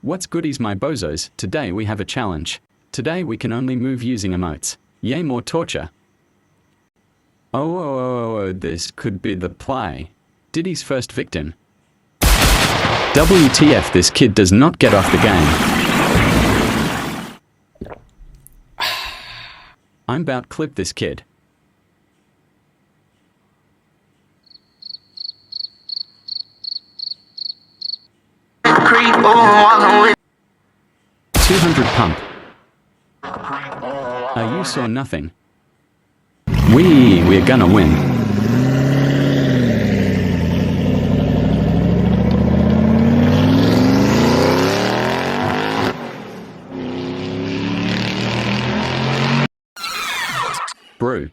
What's goodies my bozos, today we have a challenge. Today we can only move using emotes. Yay, more torture. Oh, this could be the play. Diddy's first victim. WTF, this kid does not get off the game. I'm about clip this kid. $200 pump. You saw nothing. We're gonna win. Bro,